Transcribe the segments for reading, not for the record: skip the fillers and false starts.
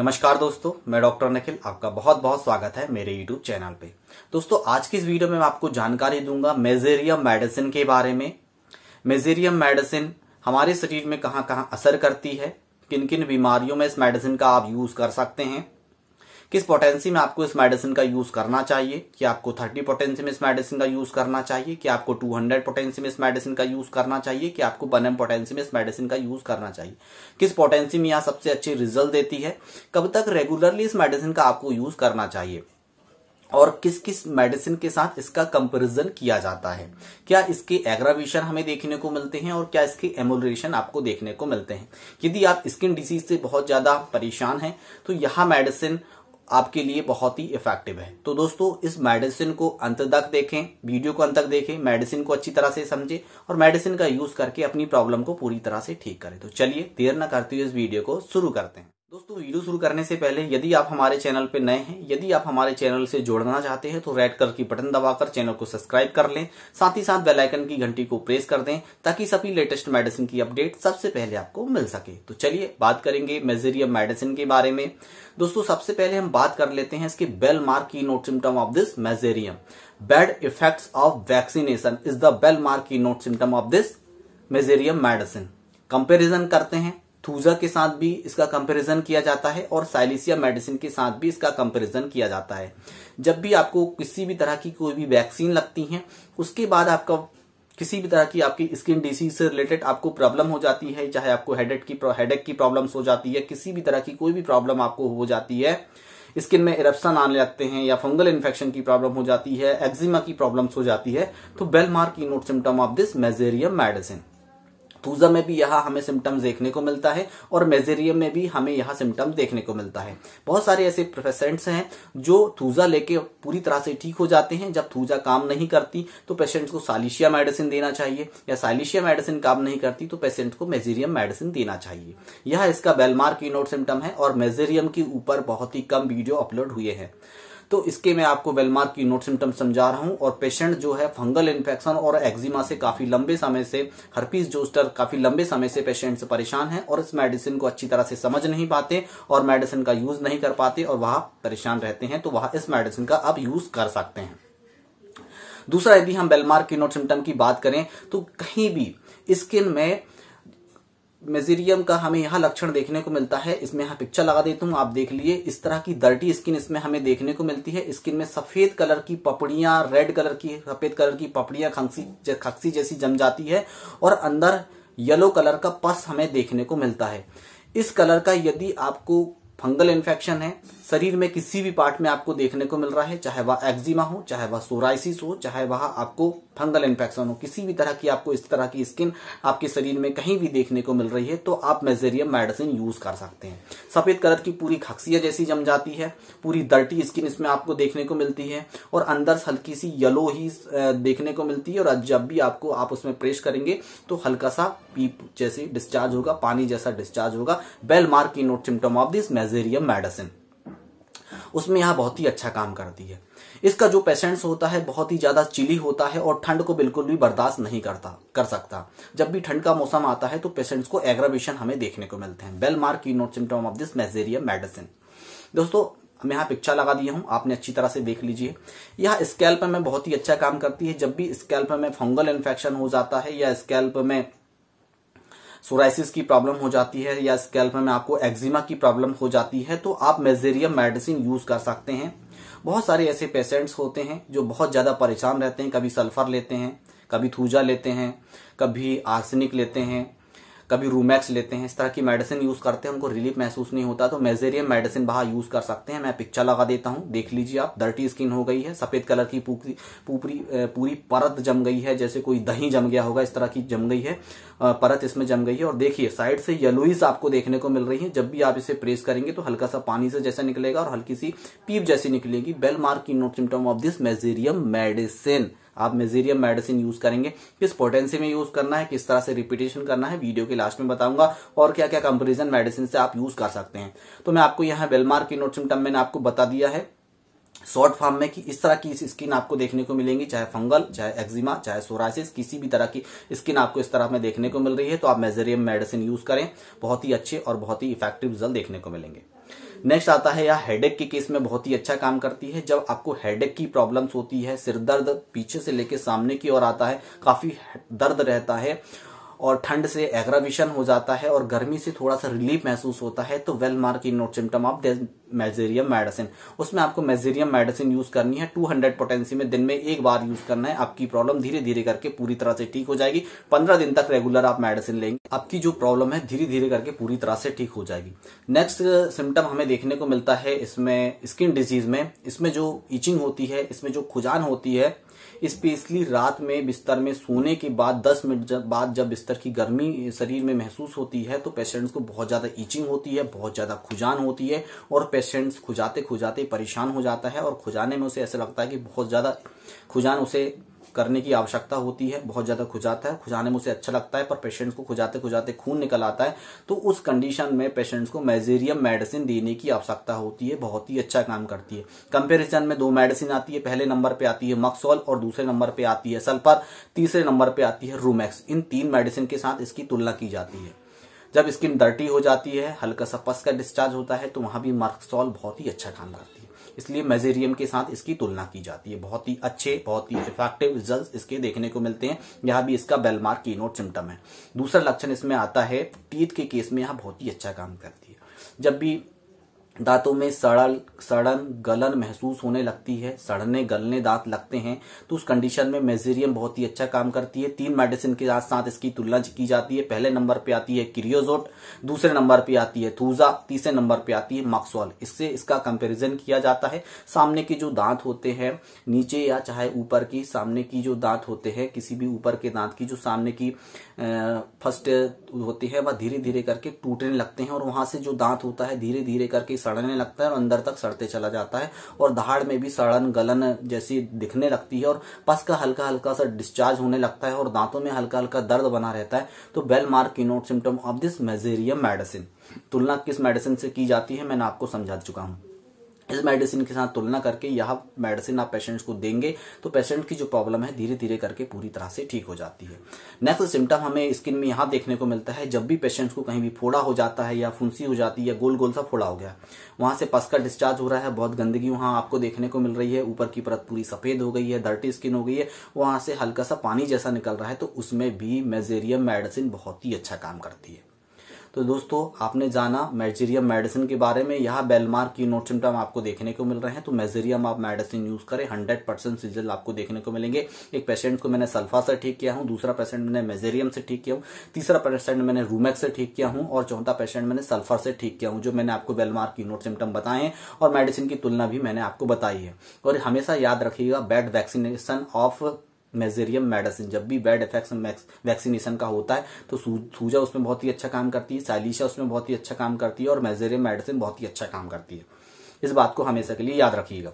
नमस्कार दोस्तों, मैं डॉक्टर निखिल। आपका बहुत बहुत स्वागत है मेरे YouTube चैनल पे। दोस्तों, आज की इस वीडियो में मैं आपको जानकारी दूंगा मेजेरियम मेडिसिन के बारे में। मेजेरियम मेडिसिन हमारे शरीर में कहां कहां असर करती है, किन किन बीमारियों में इस मेडिसिन का आप यूज कर सकते हैं, किस पोटेंसी में आपको इस मेडिसिन का यूज करना चाहिए, कि आपको 30 पोटेंसी में इस मेडिसिन का यूज करना चाहिए, कि आपको 200 पोटेंसी में इस मेडिसिन का यूज करना चाहिए, कि आपको 1 पोटेंसी में इस मेडिसिन का यूज करना चाहिए, किस पोटेंसी में यह सबसे अच्छी रिजल्ट देती है, कब तक रेगुलरली इस मेडिसिन का आपको यूज करना चाहिए और किस किस मेडिसिन के साथ इसका कंपैरिजन किया जाता है, क्या इसके एग्रावेशन हमें देखने को मिलते हैं और क्या इसके एमोलरेशन आपको देखने को मिलते हैं। यदि आप स्किन डिसीज से बहुत ज्यादा परेशान हैं तो यह मेडिसिन आपके लिए बहुत ही इफेक्टिव है। तो दोस्तों, इस मेडिसिन को अंत तक देखें, वीडियो को अंत तक देखें, मेडिसिन को अच्छी तरह से समझें और मेडिसिन का यूज करके अपनी प्रॉब्लम को पूरी तरह से ठीक करें। तो चलिए देर न करते हुए इस वीडियो को शुरू करते हैं। दोस्तों, वीडियो शुरू करने से पहले यदि आप हमारे चैनल पे नए हैं, यदि आप हमारे चैनल से जुड़ना चाहते हैं तो रेड कलर की बटन दबाकर चैनल को सब्सक्राइब कर लें, साथ ही साथ बेल आइकन की घंटी को प्रेस कर दें ताकि सभी लेटेस्ट मेडिसिन की अपडेट सबसे पहले आपको मिल सके। तो चलिए बात करेंगे मेजेरियम मेडिसिन के बारे में। दोस्तों, सबसे पहले हम बात कर लेते हैं इसके bell mark keynote symptom of this mezereum. Bad effects of vaccination is the bell mark keynote symptom of this mezereum medicine. Comparison करते हैं, थूजा के साथ भी इसका कंपैरिजन किया जाता है और साइलिसिया मेडिसिन के साथ भी इसका कंपैरिजन किया जाता है। जब भी आपको किसी भी तरह की कोई भी वैक्सीन लगती है, उसके बाद आपका किसी भी तरह की आपकी स्किन डिसीज से रिलेटेड आपको प्रॉब्लम हो जाती है, चाहे आपको हेडेक की प्रॉब्लम्स हो जाती है, किसी भी तरह की कोई भी प्रॉब्लम आपको हो जाती है, स्किन में इरप्शन आने लगते हैं या फंगल इन्फेक्शन की प्रॉब्लम हो जाती है, एक्जिमा की प्रॉब्लम्स हो जाती है, तो bell mark keynote symptom of this mezereum medicine. Thuja में भी यह हमें सिम्टम्स देखने को मिलता है और मेजेरियम में भी हमें यह सिम्टम्स देखने को मिलता है। बहुत सारे ऐसे पेशेंट्स हैं जो थूजा लेके पूरी तरह से ठीक हो जाते हैं। जब थूजा काम नहीं करती तो पेशेंट्स को साइलिसिया मेडिसिन देना चाहिए, या साइलिसिया मेडिसिन काम नहीं करती तो पेशेंट को मेजेरियम मेडिसिन देना चाहिए। यह इसका बेलमार्क की नोट सिम्टम है और मेजेरियम के ऊपर बहुत ही कम वीडियो अपलोड हुए हैं, तो इसके मैं आपको बेलमार्क की नोट सिम्टम समझा रहा हूं। और पेशेंट जो है फंगल इन्फेक्शन और एक्जिमा से काफी लंबे समय से, हर्पीस जोस्टर काफी लंबे समय से पेशेंट से परेशान है और इस मेडिसिन को अच्छी तरह से समझ नहीं पाते और मेडिसिन का यूज नहीं कर पाते और वह परेशान रहते हैं, तो वह इस मेडिसिन का अब यूज कर सकते हैं। दूसरा, यदि हम बेलमार्क की नोट सिम्टम की बात करें तो कहीं भी स्किन में मेजेरियम का हमें यह लक्षण देखने को मिलता है। इसमें यहां पिक्चर लगा देता हूं, आप देख लिए। इस तरह की डर्टी स्किन इसमें हमें देखने को मिलती है। स्किन में सफेद कलर की पपड़ियां, सफेद कलर की पपड़ियां खक्सी जैसी जम जाती है और अंदर येलो कलर का पस हमें देखने को मिलता है। इस कलर का यदि आपको फंगल इन्फेक्शन है, शरीर में किसी भी पार्ट में आपको देखने को मिल रहा है, चाहे वह एक्जिमा हो, चाहे वह सोराइसिस हो, चाहे वह आपको फंगल इन्फेक्शन हो, किसी भी तरह की आपको इस तरह की स्किन आपके शरीर में कहीं भी देखने को मिल रही है, तो आप मेजेरियम मेडिसिन यूज कर सकते हैं। सफेद कलर की पूरी खक्सिया जैसी जम जाती है, पूरी डर्टी स्किन इसमें आपको देखने को मिलती है और अंदर हल्की सी येलो ही देखने को मिलती है और जब भी आप उसमें प्रेस करेंगे तो हल्का सा पीप जैसी डिस्चार्ज होगा, पानी जैसा डिस्चार्ज होगा। Bell mark keynote symptom of this mezereum medicine, उसमें यह बहुत ही अच्छा काम करती है। इसका जो पेशेंट्स होता है बहुत ही ज्यादा चिली होता है और ठंड को बिल्कुल भी बर्दाश्त नहीं कर सकता। जब भी ठंड का मौसम आता है तो पेशेंट्स को एग्रावेशन हमें देखने को मिलते हैं। Bell mark keynote symptom of this mezereum medicine. दोस्तों, मैं यहाँ पिक्चर लगा दिया हूं, आपने अच्छी तरह से देख लीजिए। यह स्कैल्प में बहुत ही अच्छा काम करती है। जब भी स्कैल्प में फंगल इन्फेक्शन हो जाता है या स्कैल्प में सोराइसिस की प्रॉब्लम हो जाती है या स्कैल्प में आपको एक्जिमा की प्रॉब्लम हो जाती है, तो आप मेजेरियम मेडिसिन यूज कर सकते हैं। बहुत सारे ऐसे पेशेंट्स होते हैं जो बहुत ज्यादा परेशान रहते हैं, कभी सल्फर लेते हैं, कभी थूजा लेते हैं, कभी आर्सेनिक लेते हैं, कभी रूमैक्स लेते हैं, इस तरह की मेडिसिन यूज करते हैं, उनको रिलीफ महसूस नहीं होता, तो मेजेरियम मेडिसिन वहां यूज कर सकते हैं। मैं पिक्चर लगा देता हूं, देख लीजिए आप। डर्टी स्किन हो गई है, सफेद कलर की पूरी परत जम गई है, जैसे कोई दही जम गया होगा, इस तरह की जम गई है परत, इसमें जम गई है। और देखिए साइड से येलोइस आपको देखने को मिल रही है। जब भी आप इसे प्रेस करेंगे तो हल्का सा पानी से जैसा निकलेगा और हल्की सी पीप जैसी निकलेगी। Bell mark keynote symptom of this mezereum medicine. आप मेजेरियम मेडिसिन यूज करेंगे, किस पोटेंसी में यूज करना है, किस तरह से रिपीटेशन करना है, वीडियो के लास्ट में बताऊंगा और क्या क्या कंपैरिजन मेडिसिन से आप यूज कर सकते हैं। तो मैं आपको यहाँ बेलमार्क की नोट सिम्टम मैंने आपको बता दिया है शॉर्ट फॉर्म में कि इस तरह की स्किन आपको देखने को मिलेंगी, चाहे फंगल, चाहे एक्जिमा, चाहे सोराइसिस, किसी भी तरह की स्किन आपको इस तरह में देखने को मिल रही है तो आप मेजेरियम मेडिसिन यूज करें, बहुत ही अच्छे और बहुत ही इफेक्टिव रिजल्ट देखने को मिलेंगे। नेक्स्ट आता है यह हेडेक के केस में बहुत ही अच्छा काम करती है। जब आपको हेडेक की प्रॉब्लम्स होती है, सिर दर्द पीछे से लेके सामने की ओर आता है, काफी दर्द रहता है और ठंड से एग्रावेशन हो जाता है और गर्मी से थोड़ा सा रिलीफ महसूस होता है, तो well mark in note symptom of mezereum medicine. उसमें आपको मेजेरियम मेडिसिन यूज करनी है 200 पोटेंसी में, दिन में एक बार यूज करना है। आपकी प्रॉब्लम धीरे धीरे करके पूरी तरह से ठीक हो जाएगी। 15 दिन तक रेगुलर आप मेडिसिन लेंगे, आपकी जो प्रॉब्लम है धीरे धीरे करके पूरी तरह से ठीक हो जाएगी। नेक्स्ट सिम्टम हमें देखने को मिलता है इसमें स्किन डिजीज में। इसमें जो इचिंग होती है, इसमें जो खुजान होती है, स्पेशली रात में बिस्तर में सोने के बाद 10 मिनट बाद जब बिस्तर की गर्मी शरीर में महसूस होती है, तो पेशेंट्स को बहुत ज्यादा इचिंग होती है, बहुत ज्यादा खुजान होती है और पेशेंट्स खुजाते खुजाते परेशान हो जाता है और खुजाने में उसे ऐसा लगता है कि बहुत ज्यादा खुजान उसे करने की आवश्यकता होती है। बहुत ज्यादा खुजाता है, खुजाने में उसे अच्छा लगता है, पर पेशेंट्स को खुजाते खुजाते खून निकल आता है। तो उस कंडीशन में पेशेंट्स को मेजेरियम मेडिसिन देने की आवश्यकता होती है। बहुत ही अच्छा काम करती है। कंपैरिजन में 2 मेडिसिन आती है। पहले नंबर पे आती है मक्सोल और दूसरे नंबर पे आती है सल्फर, तीसरे नंबर पे आती है रूमेक्स। इन 3 मेडिसिन के साथ इसकी तुलना की जाती है। जब स्किन डर्टी हो जाती है, हल्का सा पस का डिस्चार्ज होता है, तो वहां भी मक्सोल बहुत ही अच्छा काम करती है। इसलिए मेजेरियम के साथ इसकी तुलना की जाती है। बहुत ही अच्छे, बहुत ही इफेक्टिव रिजल्ट इसके देखने को मिलते हैं। यह भी इसका बेलमार्क कीनोट सिम्टम है। दूसरा लक्षण इसमें आता है टीथ के केस में, यह बहुत ही अच्छा काम करती है। जब भी दांतों में सड़न गलन महसूस होने लगती है, सड़ने गलने दांत लगते हैं, तो उस कंडीशन में मेजेरियम बहुत ही अच्छा काम करती है। 3 मेडिसिन के साथ इसकी तुलना की जाती है। पहले नंबर पे आती है क्रियोजोट, दूसरे नंबर पे आती है थूजा, तीसरे नंबर पे आती है मक्सोल। इससे इसका कंपैरिजन किया जाता है। सामने के जो दांत होते हैं, नीचे या चाहे ऊपर की, सामने की जो दांत होते हैं, किसी भी ऊपर के दांत की जो सामने की फर्स्ट होती है, वह धीरे धीरे करके टूटने लगते हैं और वहां से जो दांत होता है धीरे धीरे करके सड़ने लगता है और अंदर तक सड़ते चला जाता है और दहाड़ में भी सड़न गलन जैसी दिखने लगती है और पस का हल्का हल्का सा डिस्चार्ज होने लगता है और दांतों में हल्का हल्का दर्द बना रहता है। तो bell mark keynote symptom of this mezereum medicine. तुलना किस मेडिसिन से की जाती है मैंने आपको समझा चुका हूं। इस मेडिसिन के साथ तुलना करके यह मेडिसिन आप पेशेंट्स को देंगे तो पेशेंट की जो प्रॉब्लम है धीरे धीरे करके पूरी तरह से ठीक हो जाती है। नेक्स्ट सिम्टम हमें स्किन में यहाँ देखने को मिलता है। जब भी पेशेंट्स को कहीं भी फोड़ा हो जाता है या फुंसी हो जाती है या गोल गोल सा फोड़ा हो गया, वहां से पस का डिस्चार्ज हो रहा है, बहुत गंदगी वहां आपको देखने को मिल रही है, ऊपर की परत पूरी सफेद हो गई है, डर्टी स्किन हो गई है, वहां से हल्का सा पानी जैसा निकल रहा है, तो उसमें भी मेजेरियम मेडिसिन बहुत ही अच्छा काम करती है। तो दोस्तों आपने जाना मेजेरियम मेडिसिन के बारे में। यह बेलमार्क कीनोट सिम्टम आपको देखने को मिल रहे हैं, तो मेजेरियम आप मेडिसिन यूज करें, 100% रिजल्ट आपको देखने को मिलेंगे। एक पेशेंट को मैंने सल्फा से ठीक किया हूं, दूसरा पेशेंट मैंने मेजेरियम से ठीक किया हूं, तीसरा पेशेंट मैंने रूमेक्स से ठीक किया हूं और चौथा पेशेंट मैंने सल्फर से ठीक किया हूं। जो मैंने आपको बेलमार्क कीनोट सिम्टम बताए हैं और मेडिसिन की तुलना भी मैंने आपको बताई है। और हमेशा याद रखिएगा, bad vaccination of mezereum medicine. जब भी बैड इफेक्ट्स वैक्सीनेशन का होता है तो सूजा उसमें बहुत ही अच्छा काम करती है, साइलिशा उसमें बहुत ही अच्छा काम करती है और मेजेरियम मेडिसिन बहुत ही अच्छा काम करती है। इस बात को हमेशा के लिए याद रखिएगा।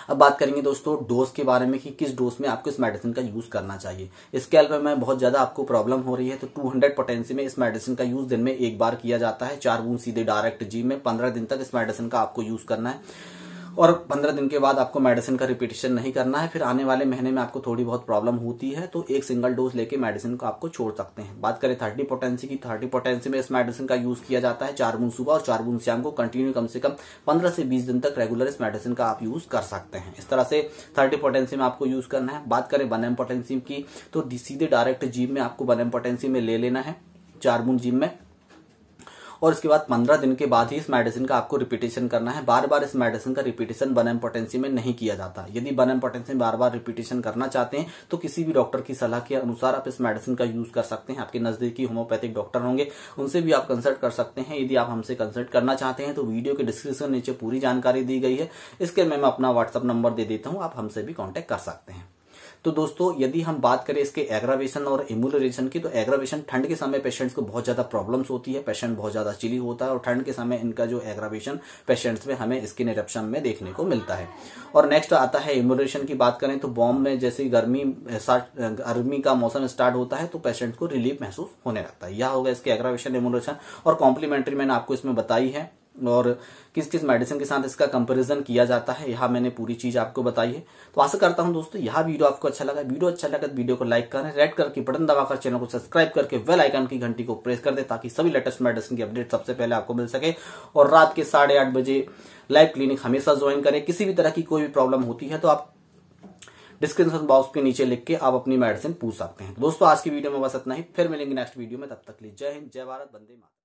अब बात करेंगे दोस्तों डोज के बारे में कि किस डोज में आपको इस मेडिसिन का यूज करना चाहिए। स्केल में बहुत ज्यादा आपको प्रॉब्लम हो रही है तो 200 पोटेंसी में इस मेडिसिन का यूज दिन में एक बार किया जाता है। 4 बूंद सीधे डायरेक्ट जी में 15 दिन तक इस मेडिसिन का आपको यूज करना है और 15 दिन के बाद आपको मेडिसिन का रिपीटिशन नहीं करना है। फिर आने वाले महीने में आपको थोड़ी बहुत प्रॉब्लम होती है तो एक सिंगल डोज लेके मेडिसिन को आपको छोड़ सकते हैं। बात करें 30 पोटेंसी की, 30 पोटेंसी में इस मेडिसिन का यूज किया जाता है 4 बूंद सुबह और 4 बूंद शाम को कंटिन्यू कम से कम 15 से 20 दिन तक रेगुलर इस मेडिसिन का आप यूज कर सकते हैं। इस तरह से 30 पोटेंसी में आपको यूज करना है। बात करें 1 m पोटेंसी की तो सीधे डायरेक्ट जीम में आपको 1 m पोटेंसी में ले लेना है 4 बूंद जीम में और इसके बाद 15 दिन के बाद ही इस मेडिसिन का आपको रिपीटेशन करना है। बार बार इस मेडिसिन का रिपीटेशन 1 m पोटेंसी में नहीं किया जाता। यदि 1 m पोटेंसी में बार बार रिपीटेशन करना चाहते हैं तो किसी भी डॉक्टर की सलाह के अनुसार आप इस मेडिसिन का यूज कर सकते हैं। आपके नजदीकी होम्योपैथिक डॉक्टर होंगे, उनसे भी आप कंसल्ट कर सकते हैं। यदि आप हमसे कंसल्ट करना चाहते हैं तो वीडियो के डिस्क्रिप्शन नीचे पूरी जानकारी दी गई है। इसके मैं अपना व्हाट्सअप नंबर दे देता हूँ, आप हमसे भी कॉन्टेक्ट कर सकते हैं। तो दोस्तों यदि हम बात करें इसके एग्रावेशन और इम्यूलरेशन की, तो एग्रावेशन ठंड के समय पेशेंट्स को बहुत ज्यादा प्रॉब्लम्स होती है, पेशेंट बहुत ज्यादा चिली होता है और ठंड के समय इनका जो एग्रावेशन पेशेंट्स में हमें स्किन इरप्शन में देखने को मिलता है। और नेक्स्ट आता है इम्यूलरेशन की बात करें तो बॉम्ब में जैसे गर्मी का मौसम स्टार्ट होता है तो पेशेंट्स को रिलीफ महसूस होने लगता है। यह होगा इसके एग्रावेशन इम्यूलरेशन। और कॉम्प्लीमेंट्री मैंने आपको इसमें बताई है और किस किस मेडिसिन के साथ इसका कंपैरिजन किया जाता है, यहाँ मैंने पूरी चीज आपको बताई है। तो आशा करता हूं दोस्तों यह वीडियो आपको अच्छा लगा। वीडियो अच्छा लगा तो वीडियो को लाइक करें, रेड कलर की बटन दबाकर चैनल को सब्सक्राइब करके बेल आइकन की घंटी को प्रेस कर दे, ताकि सभी लेटेस्ट मेडिसिन की अपडेट सबसे पहले आपको मिल सके। और रात के 8:30 बजे लाइव क्लिनिक हमेशा ज्वाइन करें। किसी भी तरह की कोई भी प्रॉब्लम होती है तो आप डिस्क्रिप्शन बॉक्स के नीचे लिख के आप अपनी मेडिसिन पूछ सकते हैं। दोस्तों आज की वीडियो में बस इतना ही, फिर मिलेंगे नेक्स्ट वीडियो में। तब तक के लिए जय हिंद, जय भारत, वंदे मातरम।